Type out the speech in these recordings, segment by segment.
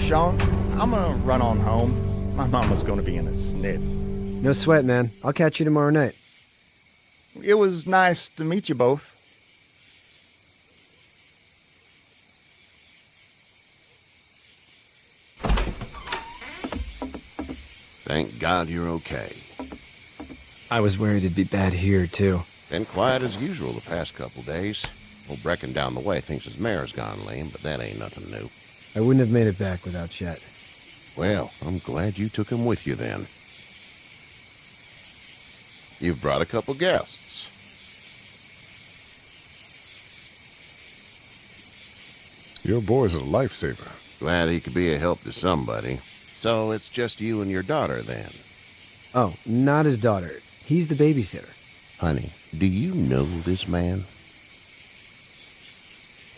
Sean, I'm gonna run on home. My mama's gonna be in a snit. No sweat, man. I'll catch you tomorrow night. It was nice to meet you both. Thank God you're okay. I was worried it'd be bad here, too. Been quiet as usual the past couple days. Old Brecken down the way thinks his mare's gone lame, but that ain't nothing new. I wouldn't have made it back without Chet. Well, I'm glad you took him with you then. You've brought a couple guests. Your boy's a lifesaver. Glad he could be a help to somebody. So it's just you and your daughter then? Oh, not his daughter. He's the babysitter. Honey, do you know this man?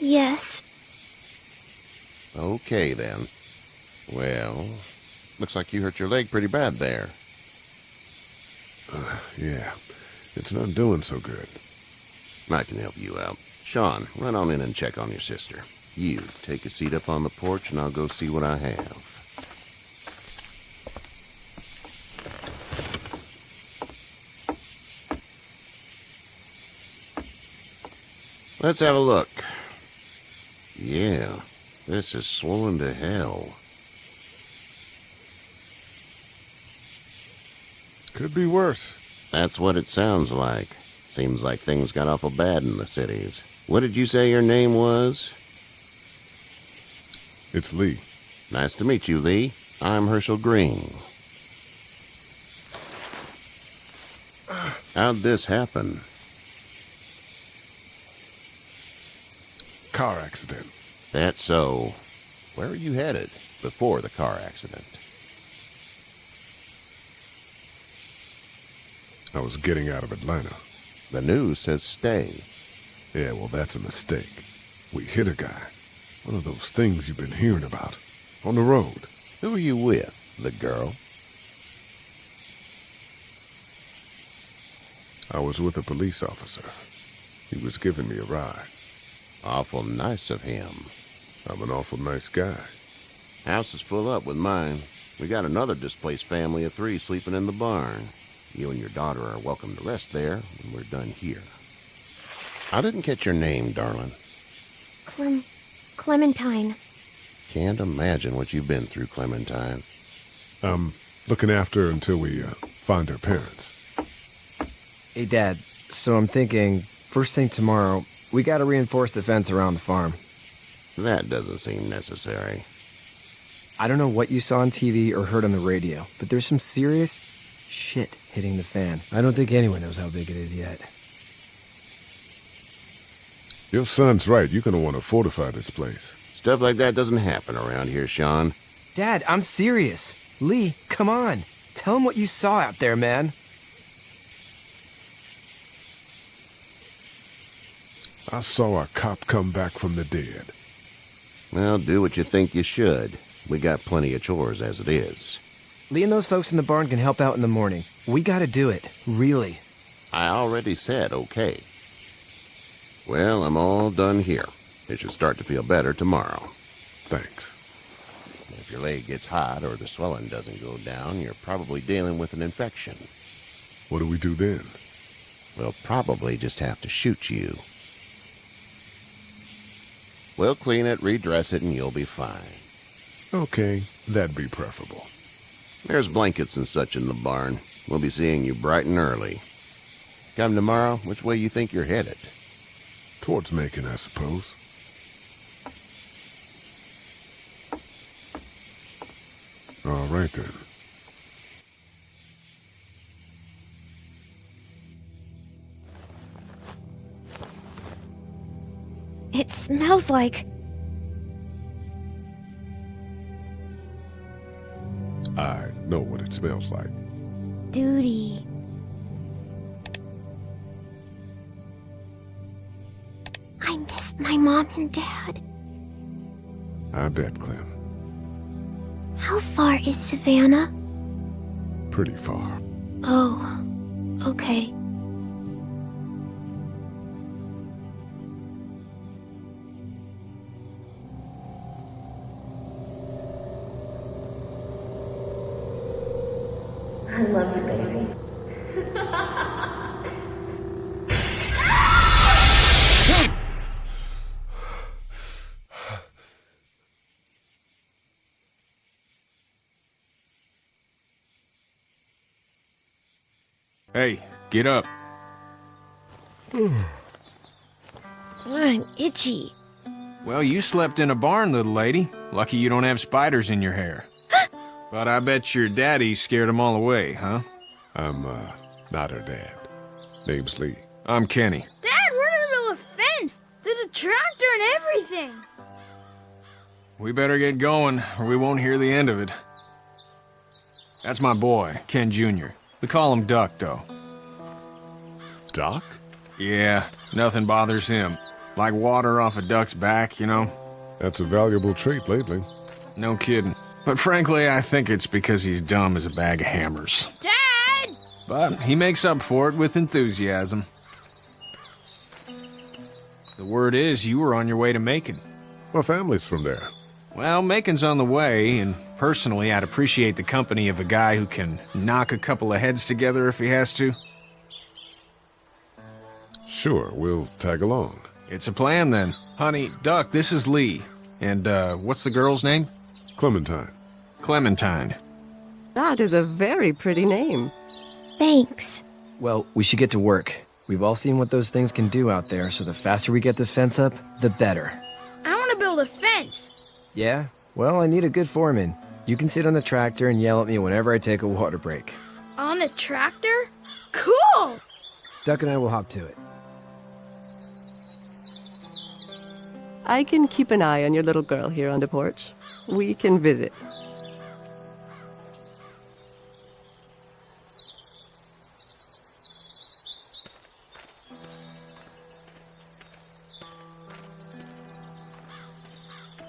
Yes. Okay then. Well, looks like you hurt your leg pretty bad there. Yeah, it's not doing so good. I can help you out. Sean, run on in and check on your sister. You, take a seat up on the porch and I'll go see what I have. Let's have a look. Yeah, this is swollen to hell. Could be worse. That's what it sounds like. Seems like things got awful bad in the cities. What did you say your name was? It's Lee. Nice to meet you, Lee. I'm Herschel Green. How'd this happen? Car accident. That's so. Where are you headed before the car accident? I was getting out of Atlanta. The news says stay. Yeah, well, that's a mistake. We hit a guy. One of those things you've been hearing about. On the road. Who are you with? The girl? I was with a police officer. He was giving me a ride. Awful nice of him. I'm an awful nice guy. House is full up with mine. We got another displaced family of 3 sleeping in the barn. You and your daughter are welcome to rest there when we're done here. I didn't catch your name, darling. Clementine. Can't imagine what you've been through, Clementine. I'm looking after her until we find her parents. Hey, Dad, so I'm thinking, first thing tomorrow, we gotta reinforce the fence around the farm. That doesn't seem necessary. I don't know what you saw on TV or heard on the radio, but there's some serious shit hitting the fan. I don't think anyone knows how big it is yet. Your son's right. You're gonna want to fortify this place. Stuff like that doesn't happen around here, Sean. Dad, I'm serious. Lee, come on. Tell him what you saw out there, man. I saw a cop come back from the dead. Well, do what you think you should. We got plenty of chores as it is. Lee and those folks in the barn can help out in the morning. We gotta do it. Really. I already said okay. Well, I'm all done here. It should start to feel better tomorrow. Thanks. If your leg gets hot or the swelling doesn't go down, you're probably dealing with an infection. What do we do then? We'll probably just have to shoot you. We'll clean it, redress it, and you'll be fine. Okay, that'd be preferable. There's blankets and such in the barn. We'll be seeing you bright and early. Come tomorrow, which way you think you're headed? Towards Macon, I suppose. All right, then. It smells like... I know what it smells like. duty. I missed my mom and dad. I bet, Clem. How far is Savannah? Pretty far. Oh, okay. I love you, baby. Hey, get up. I'm itchy. Well, you slept in a barn, little lady. Lucky you don't have spiders in your hair. But I bet your daddy scared them all away, huh? I'm, not her dad. Name's Lee. I'm Kenny. Dad, we're in the middle of a fence. There's a tractor and everything. We better get going, or we won't hear the end of it. That's my boy, Ken Jr. We call him Duck, though. Doc? Yeah, nothing bothers him. Like water off a duck's back, you know? That's a valuable trait lately. No kidding. But frankly, I think it's because he's dumb as a bag of hammers. Dad! But he makes up for it with enthusiasm. The word is you were on your way to Macon. My family's from there. Well, Macon's on the way, and personally, I'd appreciate the company of a guy who can knock a couple of heads together if he has to. Sure, we'll tag along. It's a plan, then. Honey, Duck, this is Lee. And, what's the girl's name? Clementine. Clementine. That is a very pretty name. Thanks. Well, we should get to work. We've all seen what those things can do out there, so the faster we get this fence up, the better. I want to build a fence. Yeah? Well, I need a good foreman. You can sit on the tractor and yell at me whenever I take a water break. On the tractor? Cool! Duck and I will hop to it. I can keep an eye on your little girl here on the porch. We can visit.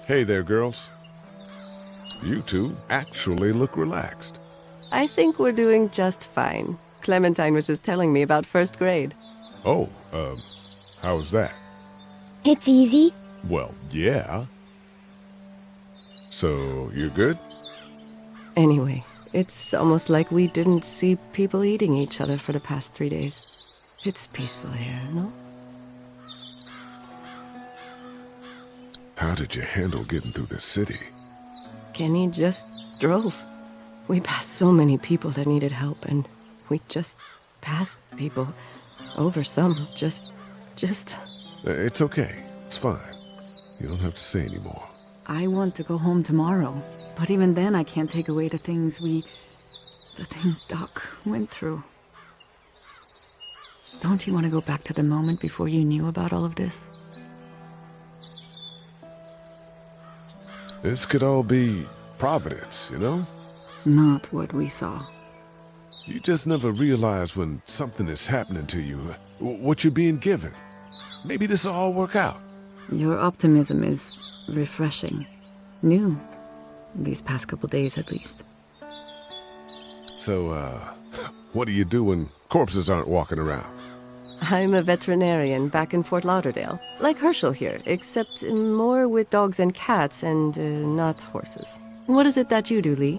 Hey there, girls. You two actually look relaxed. I think we're doing just fine. Clementine was just telling me about first grade. Oh, how was that? It's easy. Well, yeah. So, you're good? Anyway, it's almost like we didn't see people eating each other for the past 3 days. It's peaceful here, no? How did you handle getting through the city? Kenny just drove. We passed so many people that needed help, and we just passed people. Over some, just... It's okay. It's fine. You don't have to say anymore. I want to go home tomorrow, but even then I can't take away the things Doc went through. Don't you want to go back to the moment before you knew about all of this? This could all be Providence, you know? Not what we saw. You just never realize when something is happening to you, what you're being given. Maybe this will all work out. Your optimism is refreshing. New. These past couple days, at least. So, what do you do when corpses aren't walking around? I'm a veterinarian back in Fort Lauderdale. Like Herschel here, except more with dogs and cats and not horses. What is it that you do, Lee?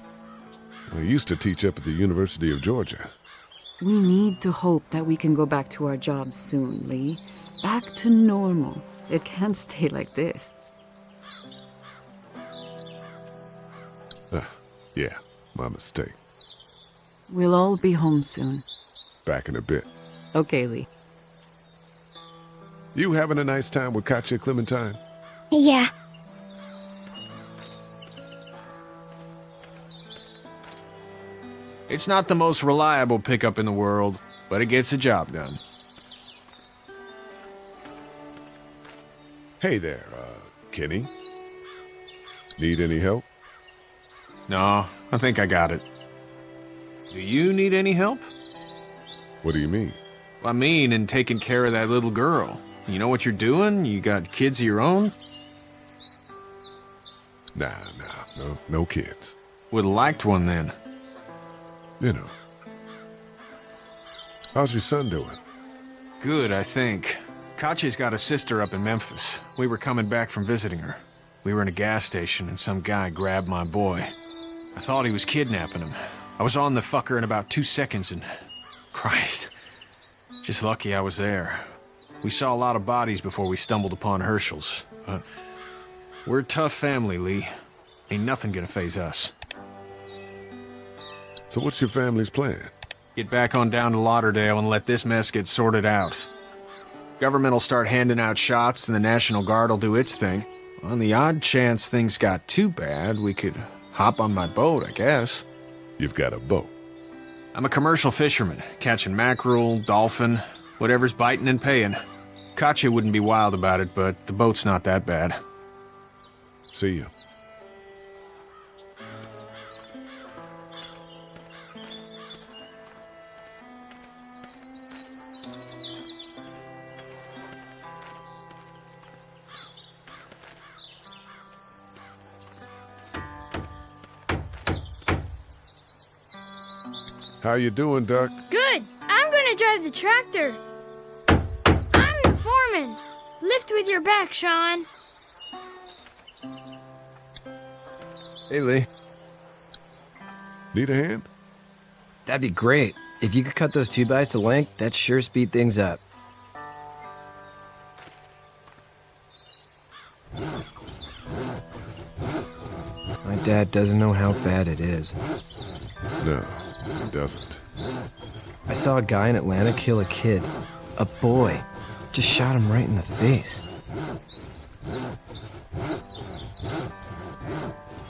I used to teach up at the University of Georgia. We need to hope that we can go back to our jobs soon, Lee. Back to normal. It can't stay like this. Yeah, my mistake. We'll all be home soon. Back in a bit. Okay, Lee. You having a nice time with Katya, Clementine? Yeah. It's not the most reliable pickup in the world, but it gets the job done. Hey there, Kenny. Need any help? No, I think I got it. Do you need any help? What do you mean? I mean, in taking care of that little girl. You know what you're doing? You got kids of your own? Nah, no kids. Would've liked one then. You know. How's your son doing? Good, I think. Katya's got a sister up in Memphis. We were coming back from visiting her. We were in a gas station and some guy grabbed my boy. I thought he was kidnapping him. I was on the fucker in about 2 seconds and... Christ. Just lucky I was there. We saw a lot of bodies before we stumbled upon Herschel's, but... We're a tough family, Lee. Ain't nothing gonna faze us. So what's your family's plan? Get back on down to Lauderdale and let this mess get sorted out. Government will start handing out shots and the National Guard will do its thing. On the odd chance things got too bad, we could hop on my boat, I guess. You've got a boat. I'm a commercial fisherman, catching mackerel, dolphin, whatever's biting and paying. Katya wouldn't be wild about it, but the boat's not that bad. See you. How you doing, Duck? Good. I'm gonna drive the tractor. I'm the foreman. Lift with your back, Sean. Hey, Lee. Need a hand? That'd be great. If you could cut those 2x to length, that'd sure speed things up. My dad doesn't know how bad it is. No, he doesn't. I saw a guy in Atlanta kill a kid. A boy. Just shot him right in the face.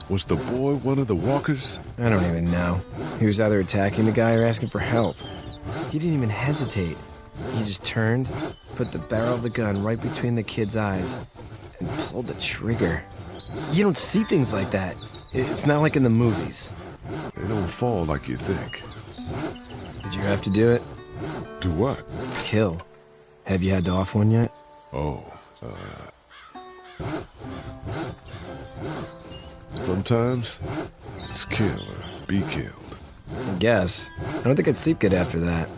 Was the boy one of the walkers? I don't even know. He was either attacking the guy or asking for help. He didn't even hesitate. He just turned, put the barrel of the gun right between the kid's eyes, and pulled the trigger. You don't see things like that. It's not like in the movies. They don't fall like you think. Did you have to do it? Do what? Kill. Have you had to off one yet? Oh, sometimes it's kill or be killed. I guess. I don't think I'd sleep good after that.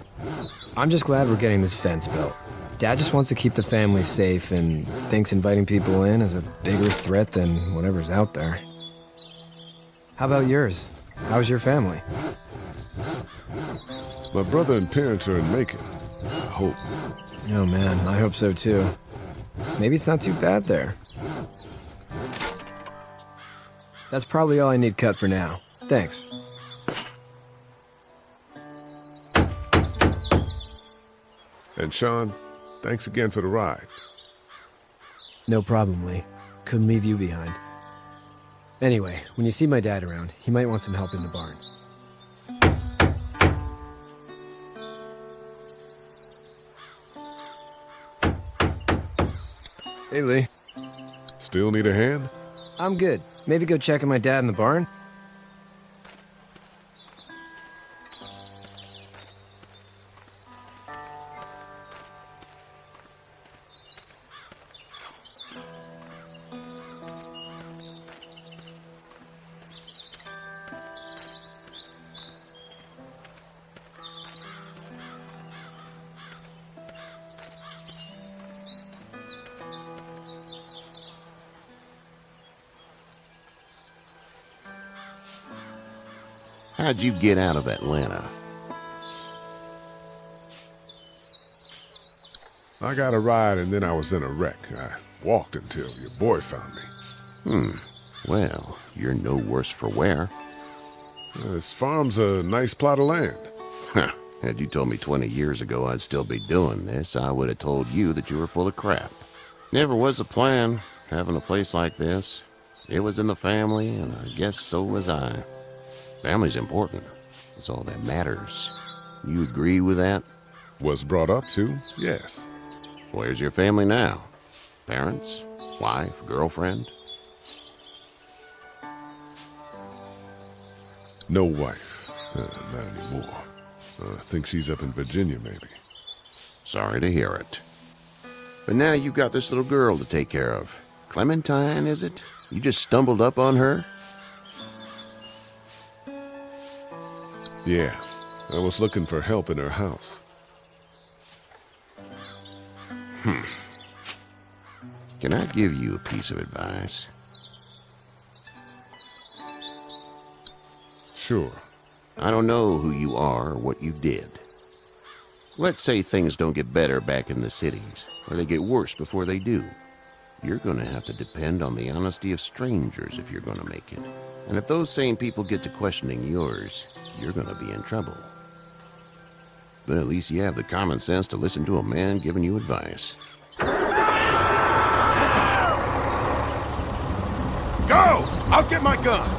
I'm just glad we're getting this fence built. Dad just wants to keep the family safe and thinks inviting people in is a bigger threat than whatever's out there. How about yours? How's your family? My brother and parents are in Macon. I hope. Oh man, I hope so too. Maybe it's not too bad there. That's probably all I need cut for now. Thanks. And Sean, thanks again for the ride. No problem, Lee. Couldn't leave you behind. Anyway, when you see my dad around, he might want some help in the barn. Hey, Lee. Still need a hand? I'm good. Maybe go check on my dad in the barn? How'd you get out of Atlanta? I got a ride and then I was in a wreck. I walked until your boy found me. Well, you're no worse for wear. This farm's a nice plot of land. Huh. Had you told me 20 years ago I'd still be doing this, I would have told you that you were full of crap. Never was a plan, having a place like this. It was in the family, and I guess so was I. Family's important. It's all that matters. You agree with that? Was brought up to, yes. Where's your family now? Parents? Wife? Girlfriend? No wife. Not anymore. I think she's up in Virginia, maybe. Sorry to hear it. But now you've got this little girl to take care of. Clementine, is it? You just stumbled up on her? Yeah, I was looking for help in her house. Can I give you a piece of advice? Sure. I don't know who you are or what you did. Let's say things don't get better back in the cities, or they get worse before they do. You're gonna have to depend on the honesty of strangers if you're gonna make it. And if those same people get to questioning yours, you're gonna be in trouble. But at least you have the common sense to listen to a man giving you advice. Go! I'll get my gun!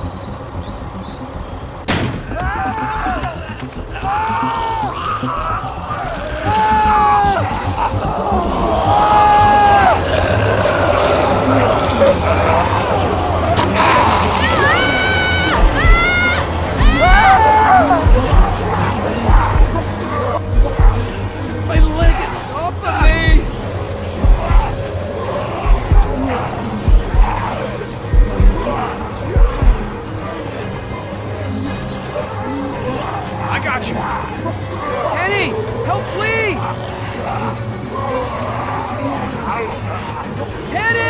My leg is up on me! I got you. Kenny! Help Lee! Kenny!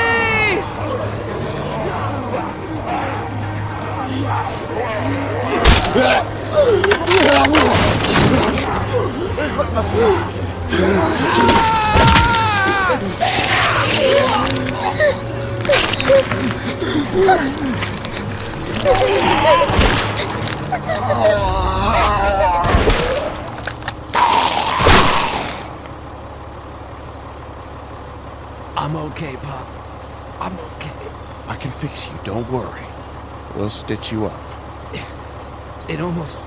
I'm okay, Pop. I'm okay. I can fix you, don't worry. We'll stitch you up. It almost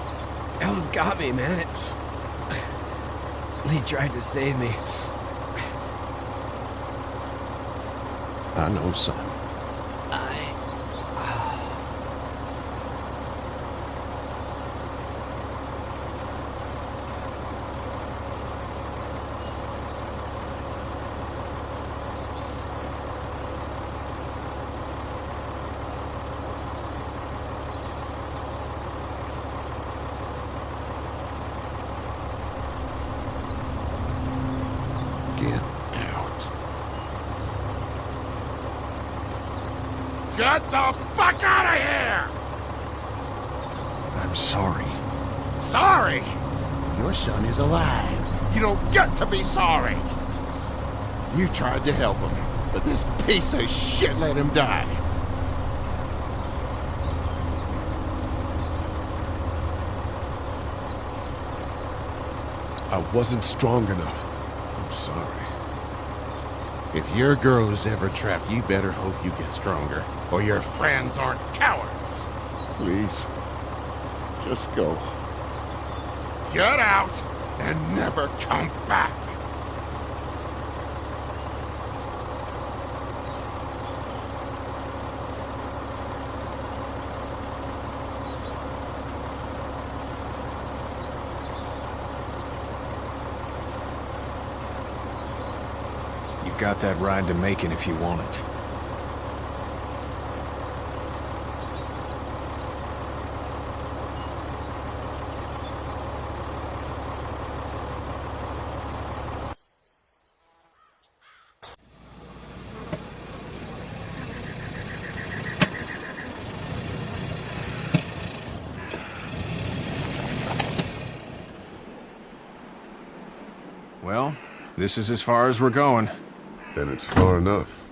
got me, man. Lee tried to save me. I know, son. Get out. Get the fuck out of here! I'm sorry. Sorry? Your son is alive. You don't get to be sorry. You tried to help him, but this piece of shit let him die. I wasn't strong enough. I'm sorry. If your girl is ever trapped, you better hope you get stronger, or your friends aren't cowards. Please. Just go. Get out and never come back. You've got that ride to Macon if you want it. Well, this is as far as we're going. Then it's far enough.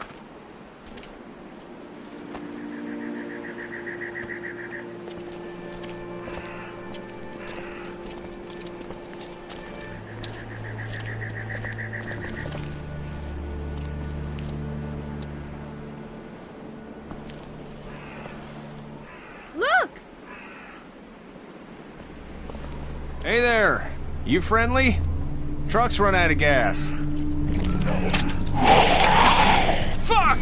Look! Hey there! You friendly? Truck's run out of gas. Fuck!